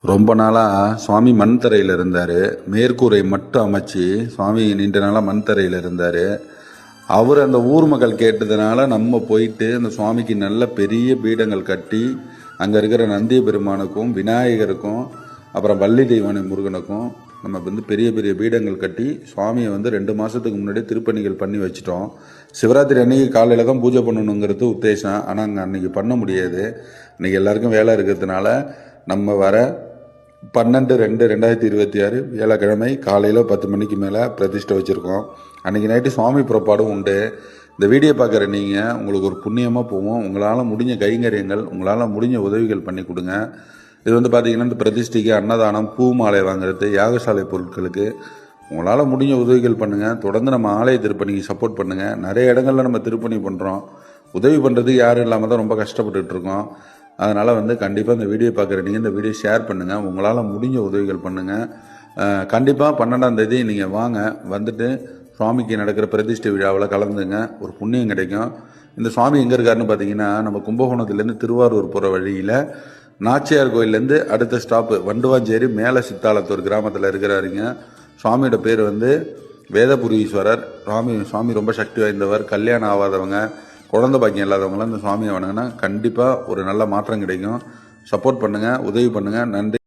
ரொம்ப நாளாக சுவாமி மண் தரையில் இருந்தார். மேற்கூரை மட்டும் அமைச்சு சுவாமி நீண்ட நாளாக மண் தரையில் இருந்தார். அவர் அந்த ஊர் மக்கள் கேட்டதுனால நம்ம போயிட்டு அந்த சுவாமிக்கு நல்ல பெரிய பீடங்கள் கட்டி அங்கே இருக்கிற நந்திய பெருமானுக்கும் விநாயகருக்கும் அப்புறம் வள்ளி தெய்வானை முருகனுக்கும் நம்ம பெரிய பெரிய பீடங்கள் கட்டி சுவாமியை 2 மாதத்துக்கு முன்னாடி திருப்பணிகள் பண்ணி வச்சிட்டோம். சிவராத்திரி அன்னைக்கு காலையில் தான் பூஜை பண்ணணுங்கிறது உத்தேசம். ஆனால் அங்கே அன்றைக்கி பண்ண முடியாது. இன்றைக்கி எல்லாருக்கும் வேலை இருக்கிறதுனால நம்ம வர 12/2/2026 வியாழக்கிழமை காலையில் 10 மணிக்கு மேலே பிரதிஷ்டை வச்சுருக்கோம். அன்றைக்கி நைட்டு சுவாமி புறப்பாடும் உண்டு. இந்த வீடியோ பார்க்குற நீங்கள் உங்களுக்கு ஒரு புண்ணியமாக போவோம். உங்களால் முடிஞ்ச கைங்கரியங்கள், உங்களால் முடிஞ்ச உதவிகள் பண்ணி கொடுங்க. இது பார்த்திங்கன்னா இந்த பிரதிஷ்டைக்கு அன்னதானம், பூ மாலை வாங்குறது, யாகசாலை பொருட்களுக்கு உங்களால் முடிஞ்ச உதவிகள் பண்ணுங்கள். தொடர்ந்து நம்ம ஆலய திருப்பணிக்கு சப்போர்ட் பண்ணுங்கள். நிறைய இடங்களில் நம்ம திருப்பணி பண்ணுறோம். உதவி பண்ணுறதுக்கு யாரும் இல்லாமல் தான் ரொம்ப கஷ்டப்பட்டுருக்கோம். அதனால் கண்டிப்பாக இந்த வீடியோ பார்க்குற நீங்கள் இந்த வீடியோ ஷேர் பண்ணுங்கள். உங்களால் முடிஞ்ச உதவிகள் பண்ணுங்கள். கண்டிப்பாக 12ஆம் தேதி நீங்கள் வாங்க. வந்துட்டு சுவாமிக்கு நடக்கிற பிரதிஷ்டை விழாவில் கலந்துங்க. ஒரு புண்ணியம் கிடைக்கும். இந்த சுவாமி எங்கே இருக்காருன்னு பார்த்தீங்கன்னா, நம்ம கும்பகோணத்துலேருந்து திருவாரூர் போகிற வழியில் நாச்சியார் கோயிலேருந்து அடுத்த ஸ்டாப்பு வண்டுவாஞ்சேரி மேலே சித்தாலத்தூர் கிராமத்தில் இருக்கிறாருங்க. சுவாமியோட பேர் வேதபுரீஸ்வரர். சுவாமி ரொம்ப சக்தி வாய்ந்தவர். கல்யாணம் ஆகாதவங்க, குழந்தை பாக்கியம் இல்லாதவங்களாம் இந்த சுவாமியை வணங்கினா கண்டிப்பாக ஒரு நல்ல மாற்றம் கிடைக்கும். சப்போர்ட் பண்ணுங்கள், உதவி பண்ணுங்கள். நன்றி.